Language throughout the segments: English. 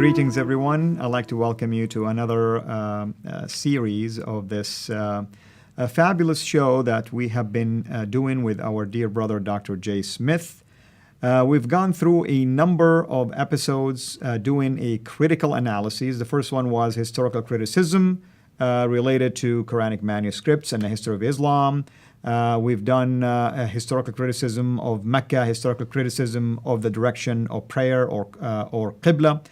Greetings, everyone. I'd like to welcome you to another series of this a fabulous show that we have been doing with our dear brother, Dr. Jay Smith. We've gone through a number of episodes doing a critical analysis. The first one was historical criticism related to Quranic manuscripts and the history of Islam. We've done a historical criticism of Mecca, historical criticism of the direction of prayer or Qibla.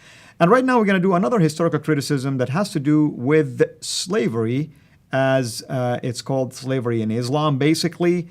And right now we're going to do another historical criticism that has to do with slavery, as it's called slavery in Islam, basically,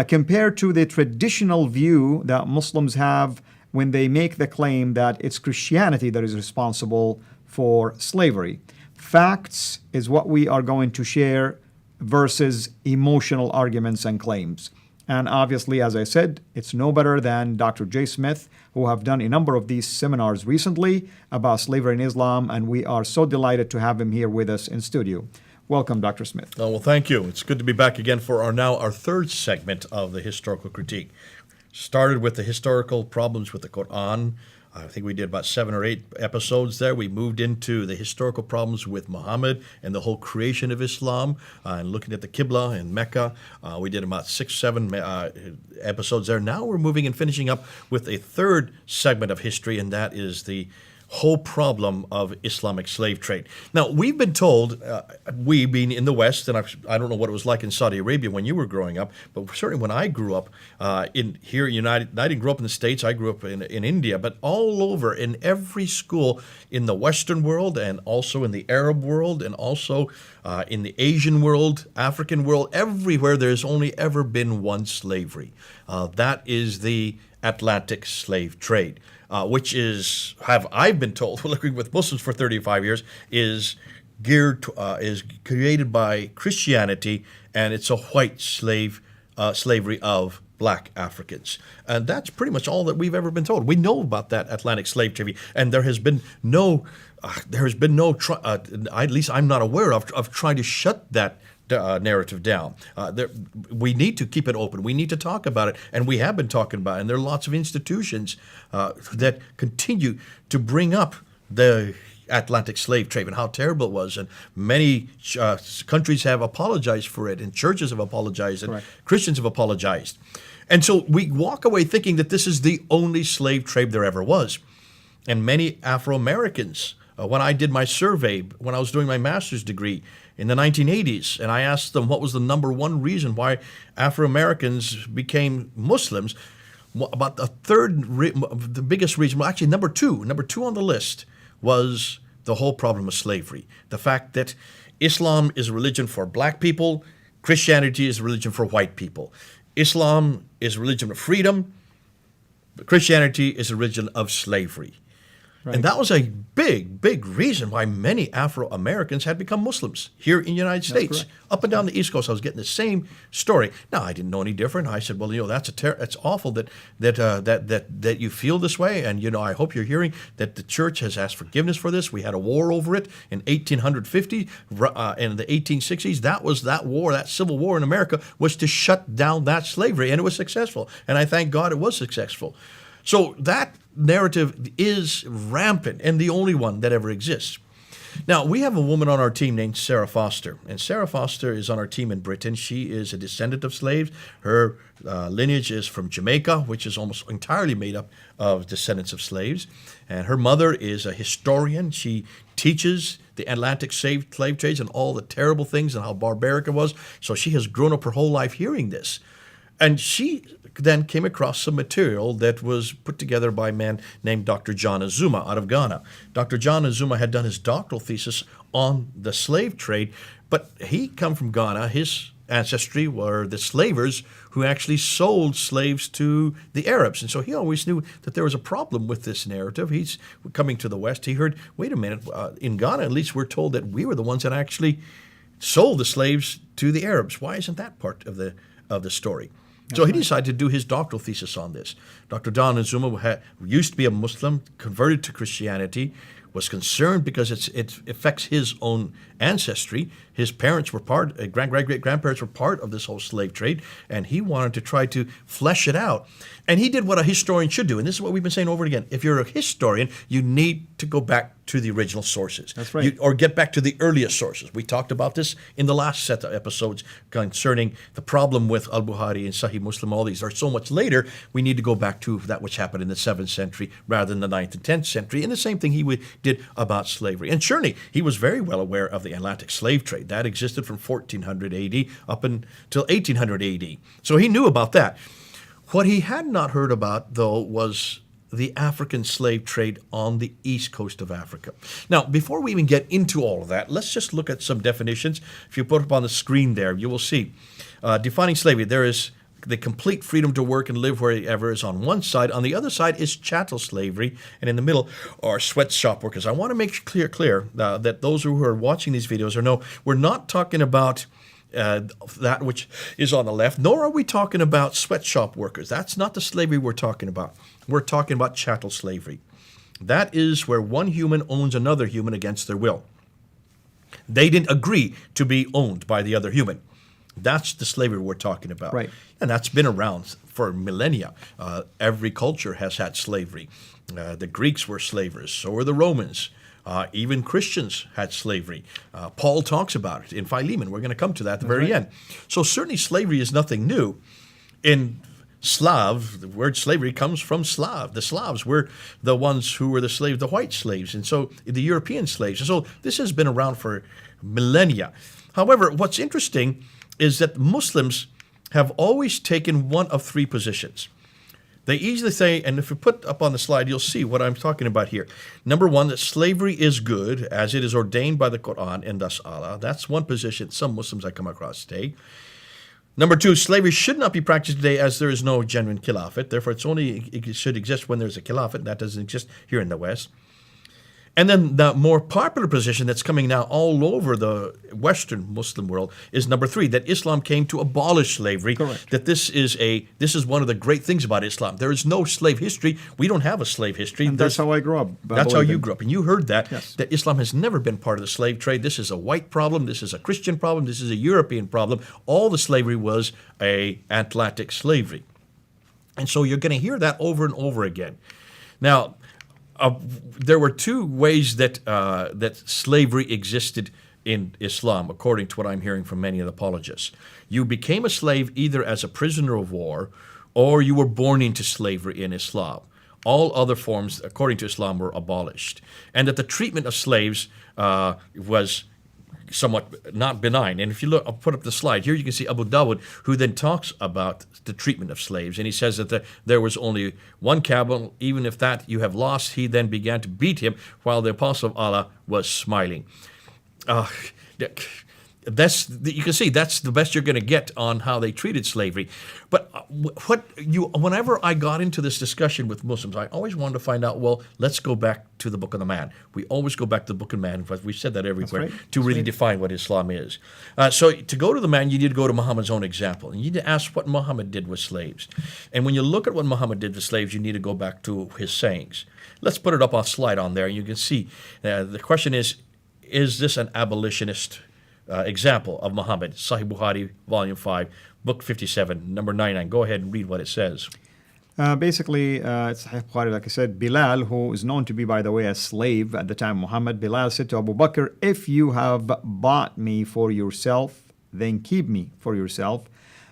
compared to the traditional view that Muslims have when they make the claim that it's Christianity that is responsible for slavery. Facts is what we are going to share versus emotional arguments and claims. And obviously, as I said, it's no better than Dr. Jay Smith, who have done a number of these seminars recently about slavery in Islam, and we are so delighted to have him here with us in studio. Welcome, Dr. Smith. Oh, well, thank you. It's good to be back again for our third segment of the historical critique. Started with the historical problems with the Quran. I think we did about 7 or 8 episodes there. We moved into the historical problems with Muhammad and the whole creation of Islam, and looking at the Qibla in Mecca. We did about 6, 7 episodes there. Now we're moving and finishing up with a third segment of history, and that is the whole problem of Islamic slave trade. Now, we've been told, we being in the West, and I don't know what it was like in Saudi Arabia when you were growing up, but certainly when I grew up here in United, I didn't grow up in the States, I grew up in India, but all over in every school in the Western world and also in the Arab world and also in the Asian world, African world, everywhere there's only ever been one slavery. That is the Atlantic slave trade. Which is, I've been told, living with Muslims for 35 years, is created by Christianity, and it's a white slavery of black Africans. And that's pretty much all that we've ever been told. We know about that Atlantic slave trade, and there has been no, at least I'm not aware of trying to shut that narrative down. We need to keep it open. We need to talk about it, and we have been talking about it. And there are lots of institutions that continue to bring up the Atlantic slave trade and how terrible it was. And many countries have apologized for it, and churches have apologized, and Christians have apologized. And so we walk away thinking that this is the only slave trade there ever was. And many Afro-Americans, when I did my survey, when I was doing my master's degree in the 1980s, and I asked them what was the number one reason why Afro-Americans became Muslims, about a third, the biggest reason, well, actually number two on the list was the whole problem of slavery. The fact that Islam is a religion for black people, Christianity is a religion for white people. Islam is a religion of freedom, Christianity is a religion of slavery. Right. And that was a big reason why many Afro-Americans had become Muslims here in the United States. Up and down the East Coast, I was getting the same story. Now, I didn't know any different. I said, well, that's awful that you feel this way. And, I hope you're hearing that the church has asked forgiveness for this. We had a war over it in 1850. In the 1860s, that war, that civil war in America, was to shut down that slavery. And it was successful. And I thank God it was successful. So that narrative is rampant and the only one that ever exists. Now, we have a woman on our team named Sarah Foster, and Sarah Foster is on our team in Britain. She is a descendant of slaves. Her lineage is from Jamaica, which is almost entirely made up of descendants of slaves. And her mother is a historian. She teaches the Atlantic slave trades and all the terrible things and how barbaric it was. So she has grown up her whole life hearing this. And she then came across some material that was put together by a man named Dr. John Azuma out of Ghana. Dr. John Azuma had done his doctoral thesis on the slave trade, but he come from Ghana. His ancestry were the slavers who actually sold slaves to the Arabs. And so he always knew that there was a problem with this narrative. He's coming to the West. He heard, wait a minute, in Ghana, at least we're told that we were the ones that actually sold the slaves to the Arabs. Why isn't that part of the story? So he decided to do his doctoral thesis on this. Dr. John Azuma used to be a Muslim, converted to Christianity, was concerned because it affects his own ancestry. His parents were great-grandparents were part of this whole slave trade, and he wanted to try to flesh it out. And he did what a historian should do, and this is what we've been saying over and again. If you're a historian, you need to go back to the original sources. That's right. Or get back to the earliest sources. We talked about this in the last set of episodes concerning the problem with Al-Bukhari and Sahih Muslim. All these are so much later. We need to go back to that which happened in the 7th century rather than the 9th and 10th century. And the same thing he did about slavery. And surely he was very well aware of the Atlantic slave trade. That existed from 1400 AD up until 1800 AD. So he knew about that. What he had not heard about, though, was the African slave trade on the east coast of Africa. Now, before we even get into all of that, let's just look at some definitions. If you put up on the screen there, you will see defining slavery. There is the complete freedom to work and live wherever is on one side. On the other side is chattel slavery, and in the middle are sweatshop workers. I want to make clear that those who are watching these videos or know, we're not talking about that which is on the left, nor are we talking about sweatshop workers. That's not the slavery we're talking about. We're talking about chattel slavery. That is where one human owns another human against their will. They didn't agree to be owned by the other human. That's the slavery we're talking about. Right. And that's been around for millennia. Every culture has had slavery. The Greeks were slavers, so were the Romans. Even Christians had slavery. Paul talks about it in Philemon. We're going to come to that at the very end. So certainly slavery is nothing new. In Slav, the word slavery comes from Slav. The Slavs were the ones who were the slaves, the white slaves, and so the European slaves. And so this has been around for millennia. However, what's interesting is that Muslims have always taken one of three positions. They easily say, and if you put up on the slide, you'll see what I'm talking about here. Number one, that slavery is good as it is ordained by the Quran and thus Allah. That's one position some Muslims I come across today. Number two, slavery should not be practiced today as there is no genuine khilafat. Therefore, it should exist when there's a khilafat. That doesn't exist here in the West. And then the more popular position that's coming now all over the Western Muslim world is number three, that Islam came to abolish slavery. Correct. That this is one of the great things about Islam. There is no slave history. We don't have a slave history. And that's how I grew up. That's how you grew up. And you heard that, yes. That Islam has never been part of the slave trade. This is a white problem. This is a Christian problem. This is a European problem. All the slavery was a Atlantic slavery. And so you're going to hear that over and over again. Now, there were two ways that slavery existed in Islam, according to what I'm hearing from many of the apologists. You became a slave either as a prisoner of war or you were born into slavery in Islam. All other forms, according to Islam, were abolished. And that the treatment of slaves was somewhat not benign. And if you look, I'll put up the slide. Here you can see Abu Dawud, who then talks about the treatment of slaves. And he says that there was only one camel. Even if that you have lost, he then began to beat him while the apostle of Allah was smiling. You can see that's the best you're going to get on how they treated slavery. But whenever I got into this discussion with Muslims, I always wanted to find out, well, let's go back to the Book of the Man. We always go back to the Book of the Man. We've said that everywhere to really define what Islam is. So to go to the man, you need to go to Muhammad's own example. And you need to ask what Muhammad did with slaves. And when you look at what Muhammad did with slaves, you need to go back to his sayings. Let's put it up on a slide on there. And you can see the question is this an abolitionist example of Muhammad? Sahih Bukhari, Volume 5, Book 57, number 99. Go ahead and read what it says. Basically, it's Sahih Bukhari, like I said, Bilal, who is known to be, by the way, a slave at the time of Muhammad, Bilal said to Abu Bakr, if you have bought me for yourself, then keep me for yourself.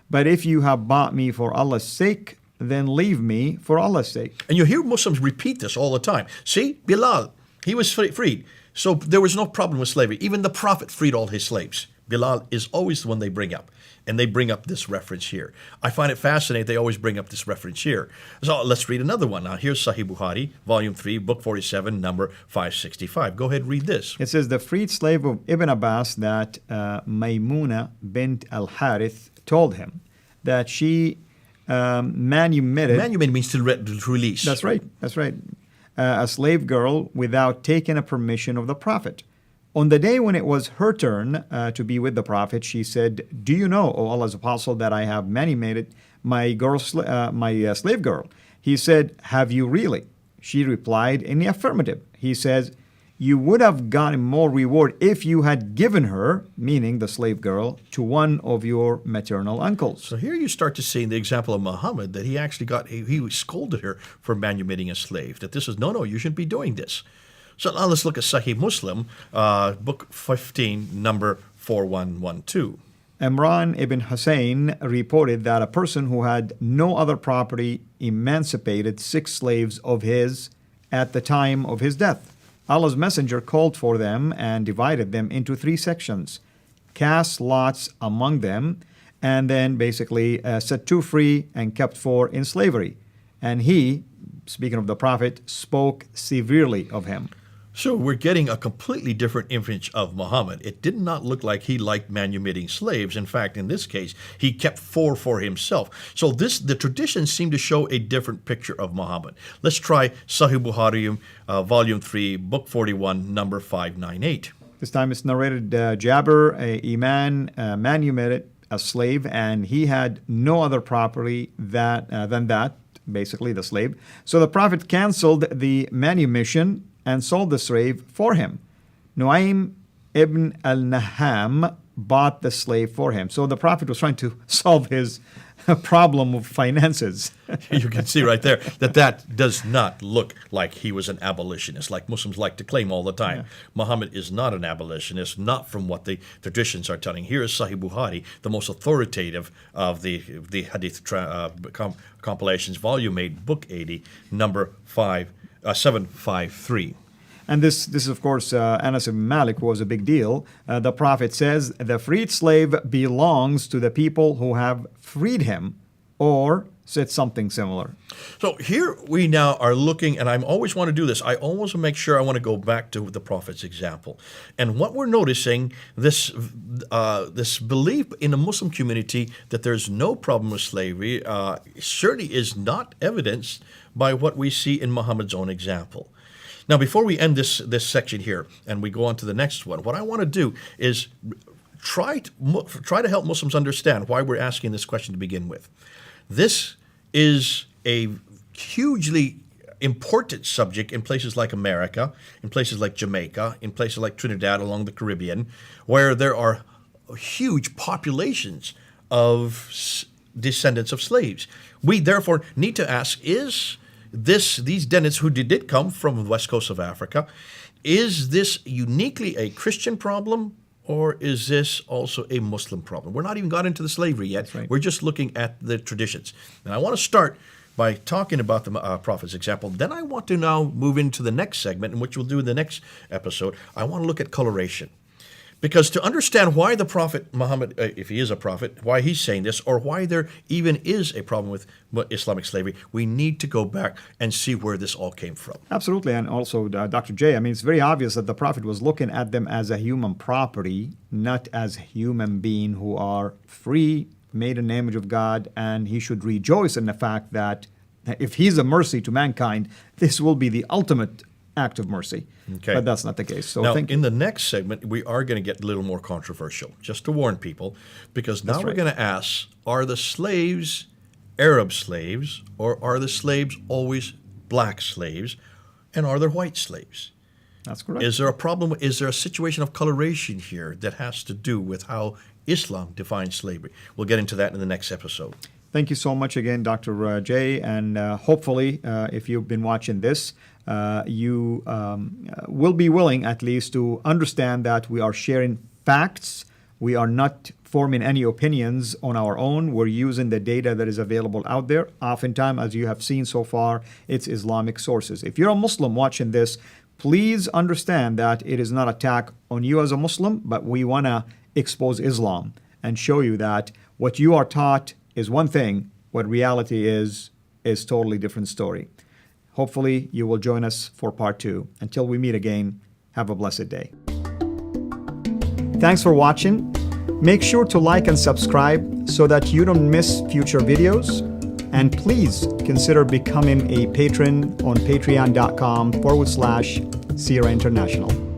But if you have bought me for Allah's sake, then leave me for Allah's sake. And you hear Muslims repeat this all the time. See, Bilal, he was freed. So there was no problem with slavery. Even the Prophet freed all his slaves. Bilal is always the one they bring up. And they bring up this reference here. I find it fascinating they always bring up this reference here. So let's read another one. Now here's Sahih Bukhari, Volume 3, Book 47, number 565. Go ahead and read this. It says, the freed slave of Ibn Abbas that Maymuna bint al-Harith told him that she manumitted... Manumit means to release. That's right. A slave girl without taking a permission of the Prophet. On the day when it was her turn to be with the Prophet, she said, do you know, O Allah's Apostle, that I have manumitted my slave girl? He said, have you really? She replied in the affirmative. He says, you would have gotten more reward if you had given her, meaning the slave girl, to one of your maternal uncles. So here you start to see in the example of Muhammad that he actually he scolded her for manumitting a slave. That this is, no, you shouldn't be doing this. So now let's look at Sahih Muslim, book 15, number 4112. Imran ibn Hussein reported that a person who had no other property emancipated 6 slaves of his at the time of his death. Allah's Messenger called for them and divided them into 3 sections, cast lots among them, and then basically set 2 free and kept 4 in slavery. And he, speaking of the Prophet, spoke severely of him. So we're getting a completely different image of Muhammad. It did not look like he liked manumitting slaves. In fact, in this case, he kept 4 for himself. So the traditions seem to show a different picture of Muhammad. Let's try Sahih Bukhari, volume 3, book 41, number 598. This time it's narrated Jabir, a man, manumitted a slave, and he had no other property than that, basically the slave. So the Prophet canceled the manumission and sold the slave for him. Nuaym ibn al-Naham bought the slave for him. So the Prophet was trying to solve his problem of finances. You can see right there that does not look like he was an abolitionist, like Muslims like to claim all the time. Yeah. Muhammad is not an abolitionist, not from what the traditions are telling. Here is Sahih Bukhari, the most authoritative of the hadith compilations, volume 8, book 80, number 753. And this is, of course, Anas ibn Malik was a big deal. The Prophet says, the freed slave belongs to the people who have freed him, or said something similar. So here we now are looking, and I always want to do this. I always make sure I want to go back to the Prophet's example. And what we're noticing, this belief in the Muslim community that there's no problem with slavery certainly is not evidenced by what we see in Muhammad's own example. Now, before we end this section here and we go on to the next one, what I want to do is try to help Muslims understand why we're asking this question to begin with. This is a hugely important subject in places like America, in places like Jamaica, in places like Trinidad along the Caribbean, where there are huge populations of descendants of slaves. We therefore need to ask, is these descendants who did come from the west coast of Africa, is this uniquely a Christian problem, or is this also a Muslim problem? We're not even got into the slavery yet. That's right. We're just looking at the traditions. And I want to start by talking about the Prophet's example. Then I want to now move into the next segment, in which we'll do in the next episode. I want to look at coloration. Because to understand why the Prophet Muhammad, if he is a prophet, why he's saying this, or why there even is a problem with Islamic slavery, we need to go back and see where this all came from. Absolutely. And also, Dr. J, I mean, it's very obvious that the Prophet was looking at them as a human property, not as human beings who are free, made in the image of God, and he should rejoice in the fact that if he's a mercy to mankind, this will be the ultimate act of mercy. Okay. But that's not the case. So now, in the next segment, we are going to get a little more controversial, just to warn people, because now we're going to ask, are the slaves Arab slaves, or are the slaves always black slaves, and are there white slaves? That's correct. Is there a problem? Is there a situation of coloration here that has to do with how Islam defines slavery? We'll get into that in the next episode. Thank you so much again, Dr. J. And hopefully, if you've been watching this, you will be willing at least to understand that we are sharing facts. We are not forming any opinions on our own. We're using the data that is available out there. Oftentimes, as you have seen so far, it's Islamic sources. If you're a Muslim watching this, please understand that it is not an attack on you as a Muslim, but we want to expose Islam and show you that what you are taught is one thing, what reality is totally different story. Hopefully, you will join us for part 2. Until we meet again, have a blessed day. Thanks for watching. Make sure to like and subscribe so that you don't miss future videos. And please consider becoming a patron on patreon.com/Sierra International.